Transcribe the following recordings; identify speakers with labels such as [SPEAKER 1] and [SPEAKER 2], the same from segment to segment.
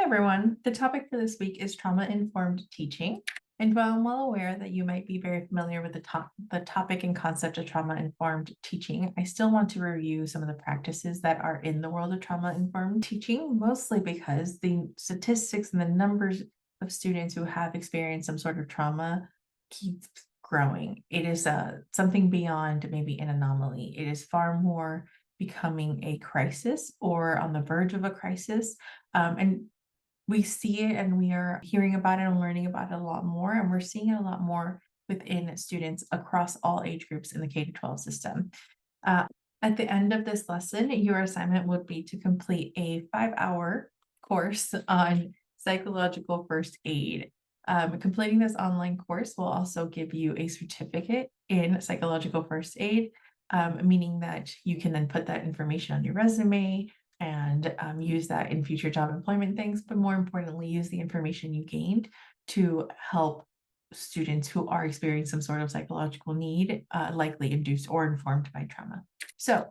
[SPEAKER 1] Hi, everyone. The topic for this week is trauma-informed teaching. And while I'm well aware that you might be very familiar with the topic and concept of trauma-informed teaching, I still want to review some of the practices that are in the world of trauma-informed teaching, mostly because the statistics and the numbers of students who have experienced some sort of trauma keeps growing. It is something beyond maybe an anomaly. It is far more becoming a crisis or on the verge of a crisis. And we see it and we are hearing about it and learning about it a lot more, and we're seeing it a lot more within students across all age groups in the K-12 system. Uh, at the end of this lesson, your assignment would be to complete a 5-hour course on psychological first aid. Completing this online course will also give you a certificate in psychological first aid, meaning that you can then put that information on your resume and use that in future job employment things, but more importantly, use the information you gained to help students who are experiencing some sort of psychological need, likely induced or informed by trauma. So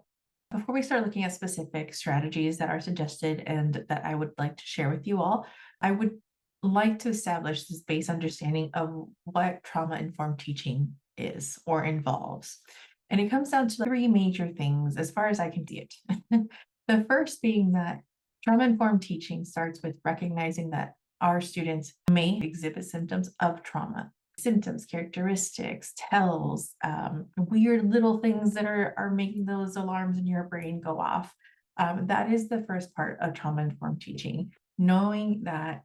[SPEAKER 1] before we start looking at specific strategies that are suggested and that I would like to share with you all, I would like to establish this base understanding of what trauma-informed teaching is or involves. And it comes down to three major things as far as I can see it. The first being that trauma-informed teaching starts with recognizing that our students may exhibit symptoms of trauma. Symptoms, characteristics, tells, weird little things that are making those alarms in your brain go off. That is the first part of trauma-informed teaching, knowing that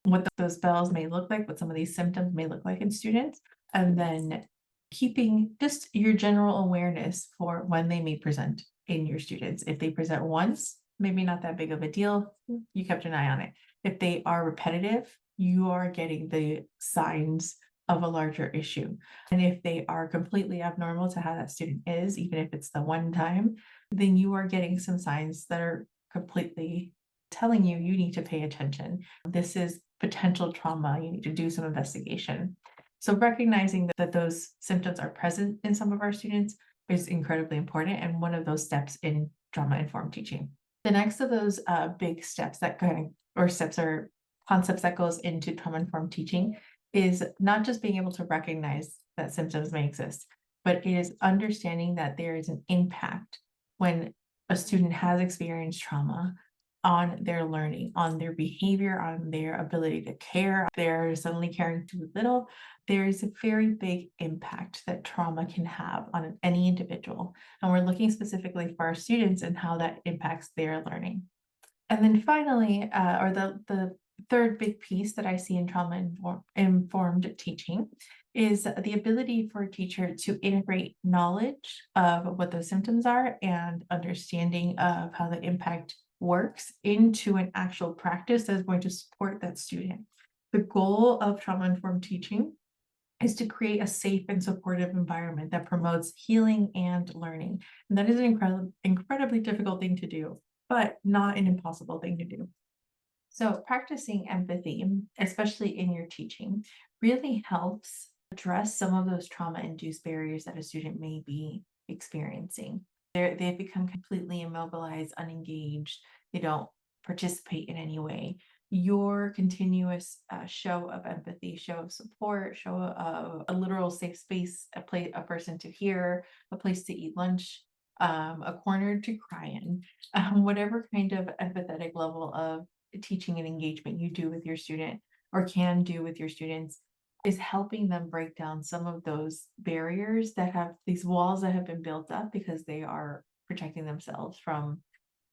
[SPEAKER 1] what those bells may look like, what some of these symptoms may look like in students, and then keeping just your general awareness for when they may present in your students. If they present once, maybe not that big of a deal, you kept an eye on it. If they are repetitive, you are getting the signs of a larger issue. And if they are completely abnormal to how that student is, even if it's the one time, then you are getting some signs that are completely telling you need to pay attention. This is potential trauma. You need to do some investigation. So recognizing that those symptoms are present in some of our students is incredibly important, and one of those steps in trauma-informed teaching. The next of those big steps that steps or concepts that goes into trauma-informed teaching is not just being able to recognize that symptoms may exist, but it is understanding that there is an impact when a student has experienced trauma on their learning, on their behavior, on their ability to care. They're suddenly caring too little. There is a very big impact that trauma can have on any individual. And we're looking specifically for our students and how that impacts their learning. And then finally, or the third big piece that I see in trauma-informed teaching is the ability for a teacher to integrate knowledge of what those symptoms are and understanding of how the impact works into an actual practice that is going to support that student. The goal of trauma-informed teaching is to create a safe and supportive environment that promotes healing and learning. And that is an incredibly difficult thing to do, but not an impossible thing to do. So practicing empathy, especially in your teaching, really helps address some of those trauma-induced barriers that a student may be experiencing. They've become completely immobilized, unengaged. They don't participate in any way. Your continuous show of empathy, show of support, show of a literal safe space, a person to hear, a place to eat lunch, a corner to cry in, whatever kind of empathetic level of teaching and engagement you do with your student or can do with your students is helping them break down some of those barriers that have these walls that have been built up because they are protecting themselves from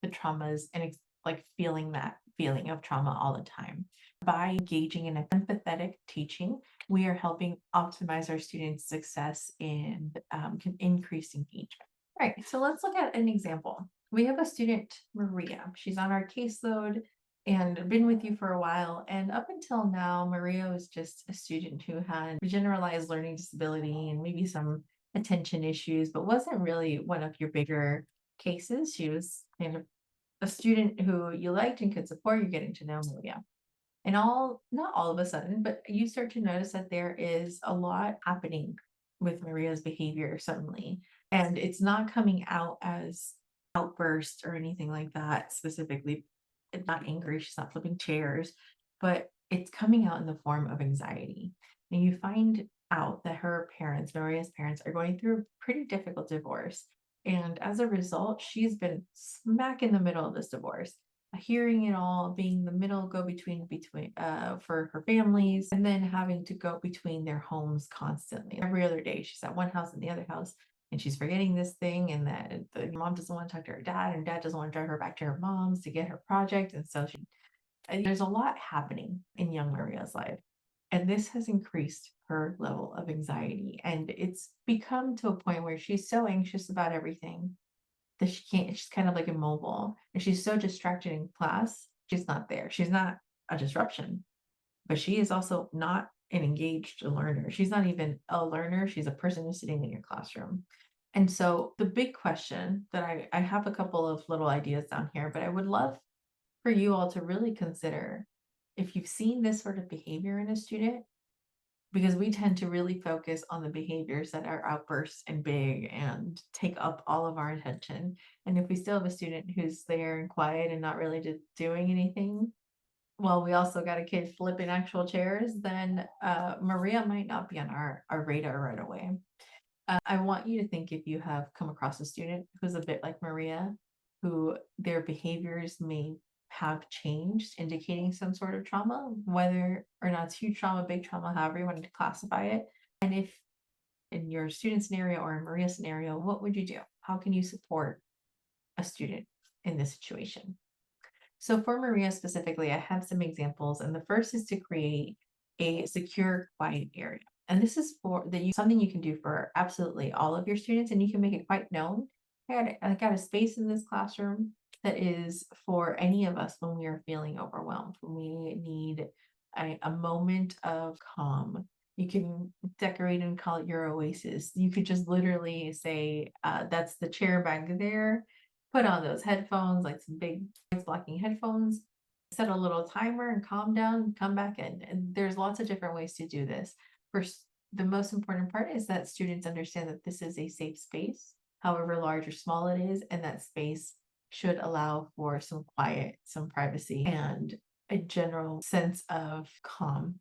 [SPEAKER 1] the traumas and like feeling that feeling of trauma all the time. By engaging in empathetic teaching, we are helping optimize our students' success and can increase engagement. All right, so let's look at an example. We have a student, Maria. She's on our caseload and been with you for a while. And up until now, Maria was just a student who had generalized learning disability and maybe some attention issues, but wasn't really one of your bigger cases. She was kind of a student who you liked and could support. You're getting to know Maria. And not all of a sudden, but you start to notice that there is a lot happening with Maria's behavior suddenly. And it's not coming out as outbursts or anything like that specifically. not angry, she's not flipping chairs, but it's coming out in the form of anxiety. And you find out that her parents, Maria's parents, are going through a pretty difficult divorce. And as a result, she's been smack in the middle of this divorce, hearing it all, being the middle go between for her families, and then having to go between their homes constantly. Every other day, she's at one house and the other house, and she's forgetting this thing, and that the mom doesn't want to talk to her dad, and dad doesn't want to drive her back to her mom's to get her project. And so there's a lot happening in young Maria's life. And this has increased her level of anxiety. And it's become to a point where she's so anxious about everything that she's kind of like immobile. And she's so distracted in class, she's not there. She's not a disruption, but she is also not an engaged learner. She's not even a learner. She's a person who's sitting in your classroom. And so the big question that I have a couple of little ideas down here, but I would love for you all to really consider if you've seen this sort of behavior in a student, because we tend to really focus on the behaviors that are outbursts and big and take up all of our attention. And if we still have a student who's there and quiet and not really doing anything, well, we also got a kid flipping actual chairs, then Maria might not be on our radar right away. I want you to think if you have come across a student who's a bit like Maria, who their behaviors may have changed, indicating some sort of trauma, whether or not it's huge trauma, big trauma, however you want to classify it. And if in your student scenario or in Maria's scenario, what would you do? How can you support a student in this situation? So for Maria specifically, I have some examples, and the first is to create a secure, quiet area. And this is something you can do for absolutely all of your students, and you can make it quite known. I got a space in this classroom that is for any of us when we are feeling overwhelmed, when we need a moment of calm. You can decorate and call it your oasis. You could just literally say, that's the chair back there. Put on those headphones, like some big noise blocking headphones, set a little timer and calm down, come back in. And there's lots of different ways to do this. First, the most important part is that students understand that this is a safe space, however large or small it is, and that space should allow for some quiet, some privacy, and a general sense of calm,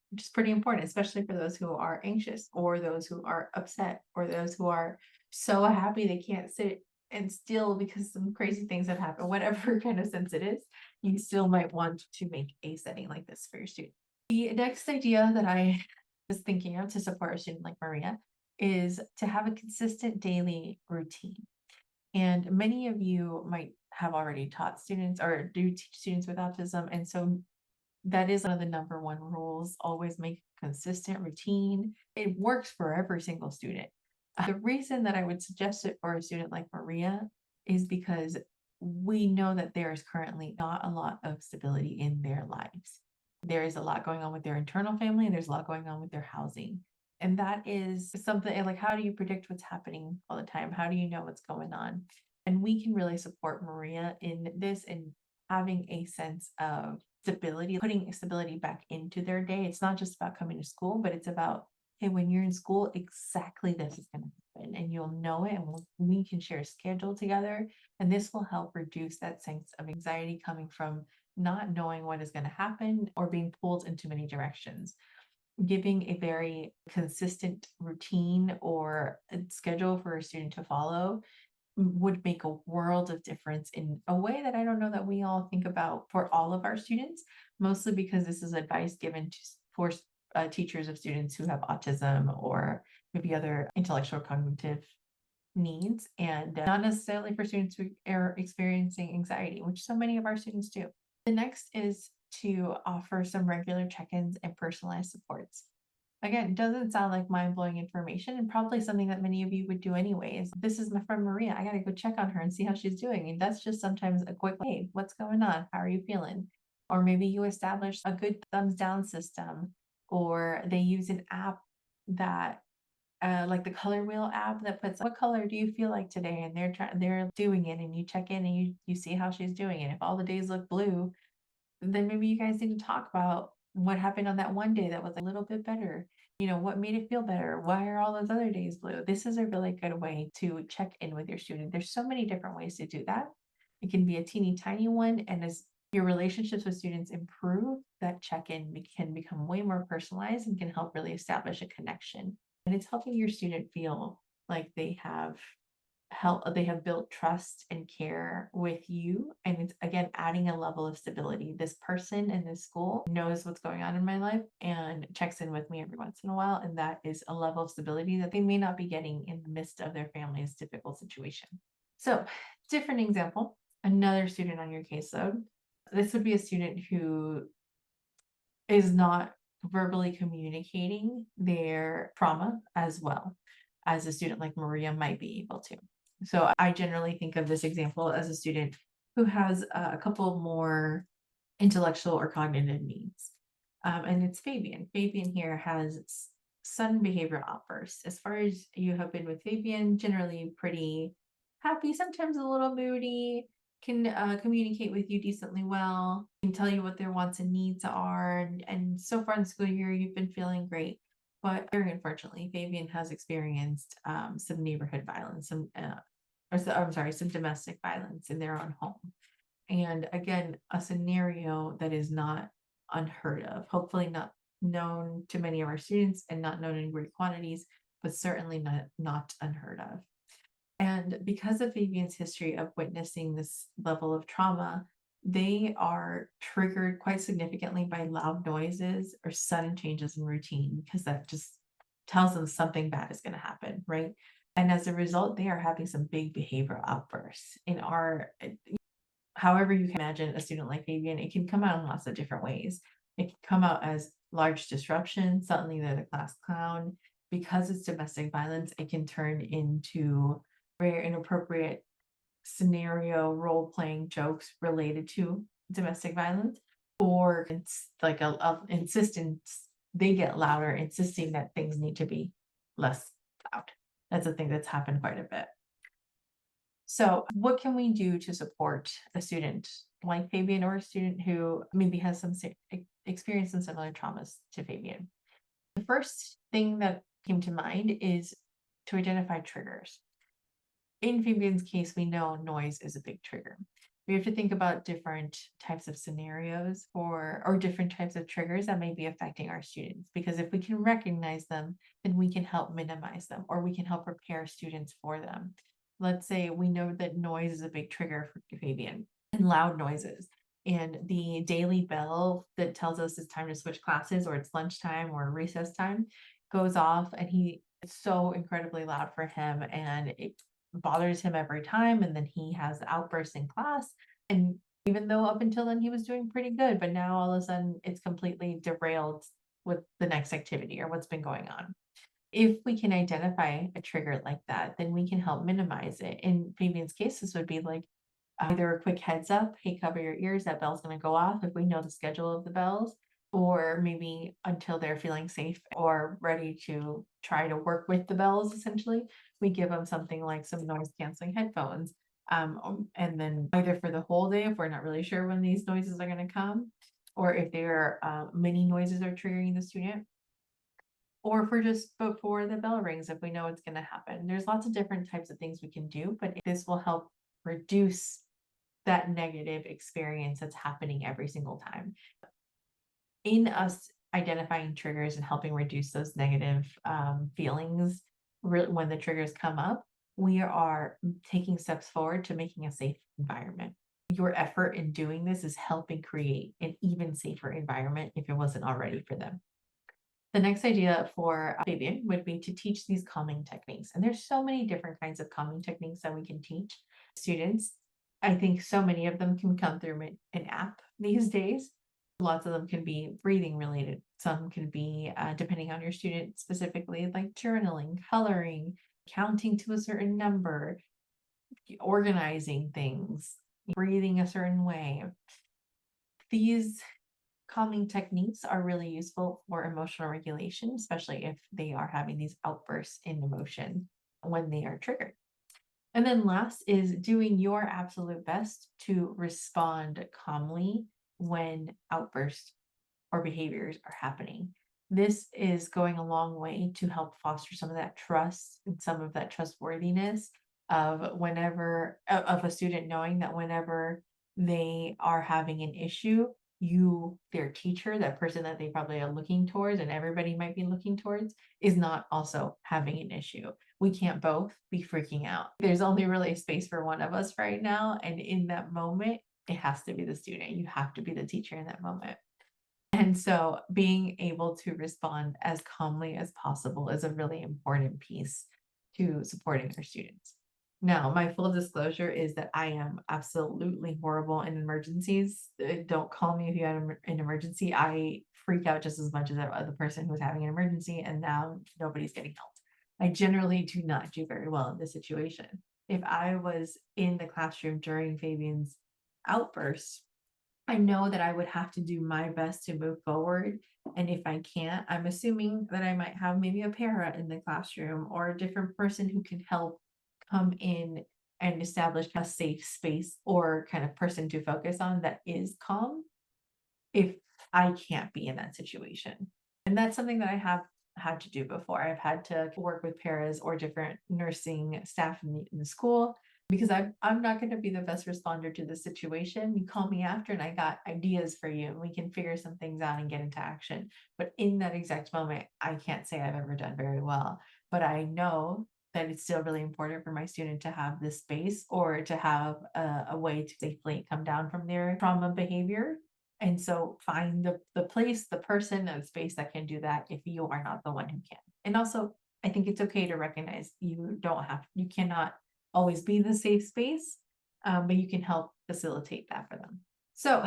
[SPEAKER 1] which is pretty important, especially for those who are anxious or those who are upset or those who are so happy they can't sit and still because some crazy things have happened, whatever kind of sense it is, you still might want to make a setting like this for your student. The next idea that I was thinking of to support a student like Maria is to have a consistent daily routine. And many of you might have already taught students or do teach students with autism. And so that is one of the number one rules. Always make a consistent routine. It works for every single student. The reason that I would suggest it for a student like Maria is because we know that there is currently not a lot of stability in their lives. There is a lot going on with their internal family, and there's a lot going on with their housing. And that is something like, how do you predict what's happening all the time? How do you know what's going on? And we can really support Maria in this and having a sense of stability, putting stability back into their day. It's not just about coming to school, but it's about, hey, when you're in school, exactly this is going to happen, and you'll know it, and we can share a schedule together. And this will help reduce that sense of anxiety coming from not knowing what is going to happen or being pulled in too many directions. Giving a very consistent routine or a schedule for a student to follow would make a world of difference in a way that I don't know that we all think about for all of our students, mostly because this is advice given for teachers of students who have autism or maybe other intellectual cognitive needs, and not necessarily for students who are experiencing anxiety, which so many of our students do. The next is to offer some regular check-ins and personalized supports. Again, it doesn't sound like mind-blowing information, and probably something that many of you would do anyways. This is my friend Maria. I gotta go check on her and see how she's doing. And that's just sometimes a quick, hey, what's going on? How are you feeling? Or maybe you establish a good thumbs down system, or they use an app that like the color wheel app that puts what color do you feel like today, and they're doing it, and you check in and you see how she's doing. And if all the days look blue, then maybe you guys need to talk about what happened on that one day that was a little bit better. What made it feel better? Why are all those other days blue? This is a really good way to check in with your student. There's so many different ways to do that. It can be a teeny tiny one, and as Your relationships with students improve, that check-in can become way more personalized and can help really establish a connection. And it's helping your student feel like they have built trust and care with you. And it's again adding a level of stability. This person in this school knows what's going on in my life and checks in with me every once in a while. And that is a level of stability that they may not be getting in the midst of their family's difficult situation. So, different example, another student on your caseload. This would be a student who is not verbally communicating their trauma as well as a student like Maria might be able to. So I generally think of this example as a student who has a couple more intellectual or cognitive needs. And it's Fabian. Fabian here has sudden behavioral outbursts. As far as you have been with Fabian, generally pretty happy, sometimes a little moody, can communicate with you decently well, can tell you what their wants and needs are. And so far in the school year, you've been feeling great. But very unfortunately, Fabian has experienced some neighborhood violence, some domestic violence in their own home. And again, a scenario that is not unheard of, hopefully not known to many of our students and not known in great quantities, but certainly not unheard of. And because of Fabian's history of witnessing this level of trauma, they are triggered quite significantly by loud noises or sudden changes in routine because that just tells them something bad is going to happen, right? And as a result, they are having some big behavioral outbursts. However you can imagine a student like Fabian, it can come out in lots of different ways. It can come out as large disruption, suddenly they're the class clown. Because it's domestic violence, it can turn into very inappropriate scenario role-playing jokes related to domestic violence, or it's like a insistence, they get louder, insisting that things need to be less loud. That's a thing that's happened quite a bit. So what can we do to support a student like Fabian or a student who maybe has some experience some similar traumas to Fabian? The first thing that came to mind is to identify triggers. In Fabian's case, we know noise is a big trigger. We have to think about different types of scenarios or different types of triggers that may be affecting our students, because if we can recognize them, then we can help minimize them or we can help prepare students for them. Let's say we know that noise is a big trigger for Fabian and loud noises. And the daily bell that tells us it's time to switch classes or it's lunchtime or recess time goes off, and it's so incredibly loud for him and it bothers him every time. And then he has outbursts in class. And even though up until then he was doing pretty good, but now all of a sudden it's completely derailed with the next activity or what's been going on. If we can identify a trigger like that, then we can help minimize it. In Fabian's case, this would be like either a quick heads up, hey, cover your ears, that bell's going to go off if we know the schedule of the bells, or maybe until they're feeling safe or ready to try to work with the bells, essentially, we give them something like some noise canceling headphones. And then either for the whole day, if we're not really sure when these noises are going to come, or if there are many noises are triggering the student, or if we're just before the bell rings, if we know it's going to happen. There's lots of different types of things we can do, but this will help reduce that negative experience that's happening every single time. In us identifying triggers and helping reduce those negative feelings when the triggers come up, we are taking steps forward to making a safe environment. Your effort in doing this is helping create an even safer environment if it wasn't already for them. The next idea for Fabian would be to teach these calming techniques. And there's so many different kinds of calming techniques that we can teach students. I think so many of them can come through an app these days. Lots of them can be breathing related. Some can be, depending on your student specifically, like journaling, coloring, counting to a certain number, organizing things, breathing a certain way. These calming techniques are really useful for emotional regulation, especially if they are having these outbursts in emotion when they are triggered. And then last is doing your absolute best to respond calmly when outbursts or behaviors are happening. This is going a long way to help foster some of that trust and some of that trustworthiness of a student knowing that whenever they are having an issue, their teacher, that person that they probably are looking towards, and everybody might be looking towards, is not also having an issue. We can't both be freaking out. There's only really a space for one of us right now. And in that moment, it has to be the student. You have to be the teacher in that moment. And so being able to respond as calmly as possible is a really important piece to supporting our students. Now, my full disclosure is that I am absolutely horrible in emergencies. Don't call me if you have an emergency. I freak out just as much as the person who's having an emergency, and now nobody's getting help. I generally do not do very well in this situation. If I was in the classroom during Fabian's outburst, I know that I would have to do my best to move forward. And if I can't, I'm assuming that I might have maybe a para in the classroom or a different person who can help come in and establish a safe space or kind of person to focus on that is calm if I can't be in that situation. And that's something that I have had to do before. I've had to work with paras or different nursing staff in the school because I'm not going to be the best responder to the situation. You call me after and I got ideas for you and we can figure some things out and get into action. But in that exact moment, I can't say I've ever done very well. But I know that it's still really important for my student to have this space or to have a way to safely come down from their trauma behavior. And so find the place, the person, the space that can do that if you are not the one who can. And also, I think it's okay to recognize you cannot always be the safe space, but you can help facilitate that for them. So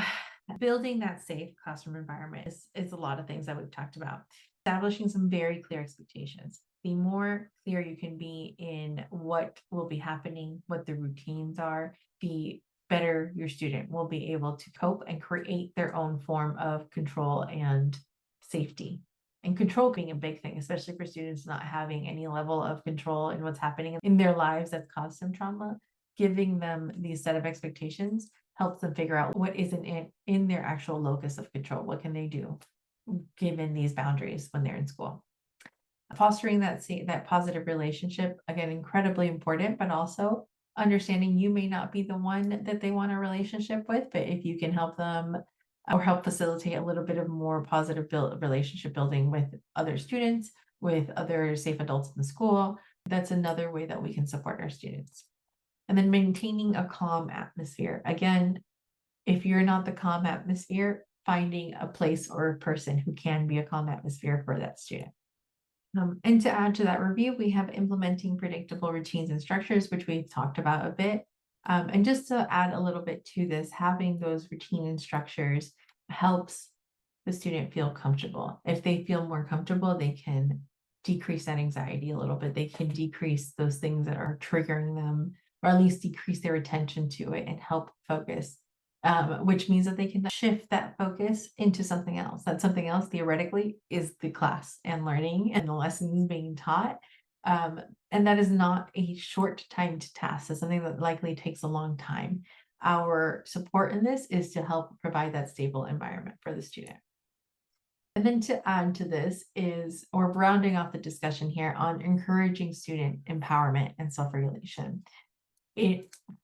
[SPEAKER 1] building that safe classroom environment is a lot of things that we've talked about. Establishing some very clear expectations. The more clear you can be in what will be happening, what the routines are, the better your student will be able to cope and create their own form of control and safety. And control being a big thing, especially for students not having any level of control in what's happening in their lives that's caused them trauma. Giving them these set of expectations helps them figure out what isn't in their actual locus of control. What can they do given these boundaries when they're in school? Fostering that positive relationship, again, incredibly important, but also understanding you may not be the one that they want a relationship with, but if you can help them or help facilitate a little bit of more positive relationship building with other students, with other safe adults in the school, that's another way that we can support our students. And then maintaining a calm atmosphere. Again, if you're not the calm atmosphere, finding a place or a person who can be a calm atmosphere for that student. And to add to that review, we have implementing predictable routines and structures, which we've talked about a bit. And just to add a little bit to this, having those routine and structures helps the student feel comfortable. If they feel more comfortable, they can decrease that anxiety a little bit. They can decrease those things that are triggering them, or at least decrease their attention to it and help focus. Which means that they can shift that focus into something else. That something else theoretically is the class and learning and the lessons being taught. And that is not a short timed task. It's something that likely takes a long time. Our support in this is to help provide that stable environment for the student. And then to add to this is, or rounding off the discussion here on encouraging student empowerment and self-regulation.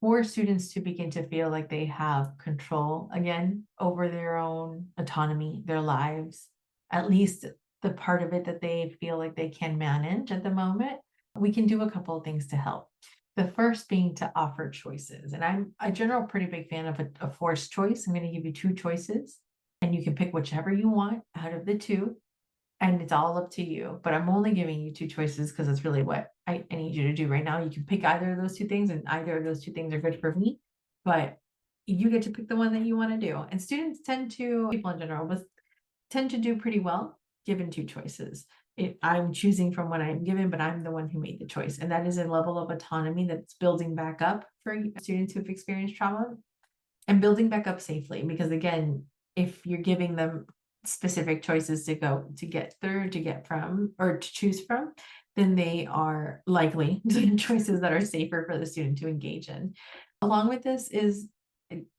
[SPEAKER 1] For students to begin to feel like they have control again over their own autonomy, their lives, at least the part of it that they feel like they can manage at the moment, we can do a couple of things to help. The first being to offer choices. And I'm a general pretty big fan of a forced choice. I'm going to give you two choices and you can pick whichever you want out of the two. And it's all up to you, but I'm only giving you two choices because it's really what I need you to do right now. You can pick either of those two things and either of those two things are good for me, but you get to pick the one that you want to do. And students people in general, tend to do pretty well given two choices. I'm choosing from what I'm given, but I'm the one who made the choice. And that is a level of autonomy that's building back up for students who've experienced trauma and building back up safely. Because again, if you're giving them specific choices to get through, to get from, or to choose from, then they are likely choices that are safer for the student to engage in. Along with this is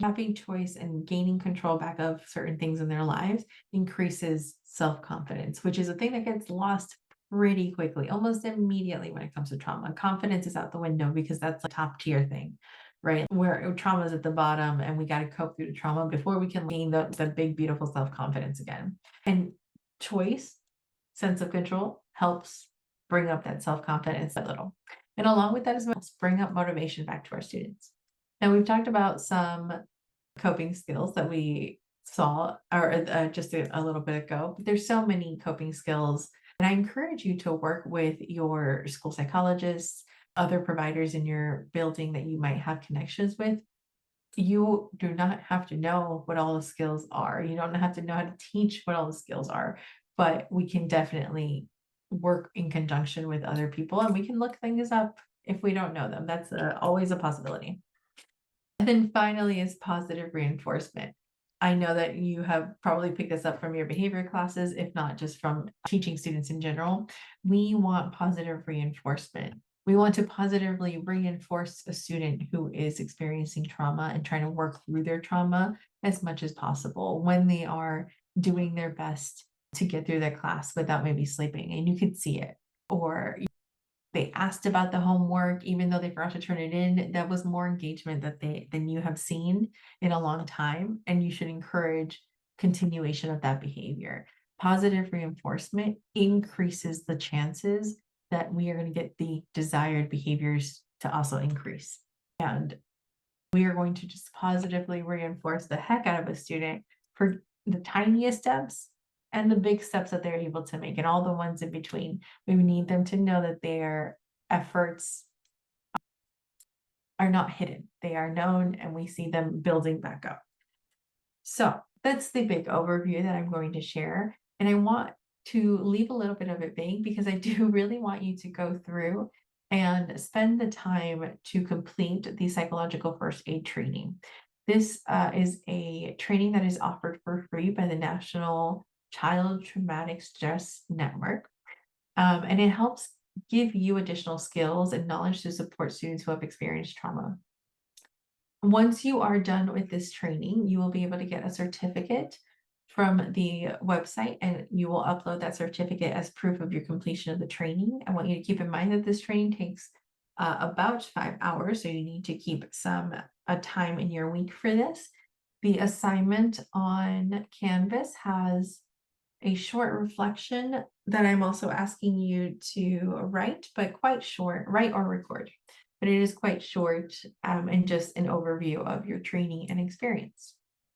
[SPEAKER 1] having choice and gaining control back of certain things in their lives increases self-confidence, which is a thing that gets lost pretty quickly, almost immediately when it comes to trauma. Confidence is out the window because that's a top tier thing. right? Where trauma is at the bottom and we got to cope through the trauma before we can gain the big, beautiful self-confidence again. And choice, sense of control helps bring up that self-confidence a little. And along with that as well, bring up motivation back to our students. Now we've talked about some coping skills that we saw or just a little bit ago, but there's so many coping skills. And I encourage you to work with your school psychologists, other providers in your building that you might have connections with. You do not have to know what all the skills are. You don't have to know how to teach what all the skills are, but we can definitely work in conjunction with other people and we can look things up if we don't know them. That's always a possibility. And then finally is positive reinforcement. I know that you have probably picked this up from your behavior classes, if not just from teaching students in general. We want positive reinforcement. We want to positively reinforce a student who is experiencing trauma and trying to work through their trauma as much as possible when they are doing their best to get through their class without maybe sleeping. And you can see it. Or they asked about the homework, even though they forgot to turn it in. That was more engagement than you have seen in a long time. And you should encourage continuation of that behavior. Positive reinforcement increases the chances that we are going to get the desired behaviors to also increase. And we are going to just positively reinforce the heck out of a student for the tiniest steps and the big steps that they're able to make and all the ones in between. We need them to know that their efforts are not hidden. They are known and we see them building back up. So that's the big overview that I'm going to share. And I want to leave a little bit of it vague because I do really want you to go through and spend the time to complete the psychological first aid training. This is a training that is offered for free by the National Child Traumatic Stress Network. And it helps give you additional skills and knowledge to support students who have experienced trauma. Once you are done with this training, you will be able to get a certificate from the website and you will upload that certificate as proof of your completion of the training. I want you to keep in mind that this training takes about 5 hours, so you need to keep some time in your week for this. The assignment on Canvas has a short reflection that I'm also asking you to write, but quite short, write or record. But it is quite short and just an overview of your training and experience.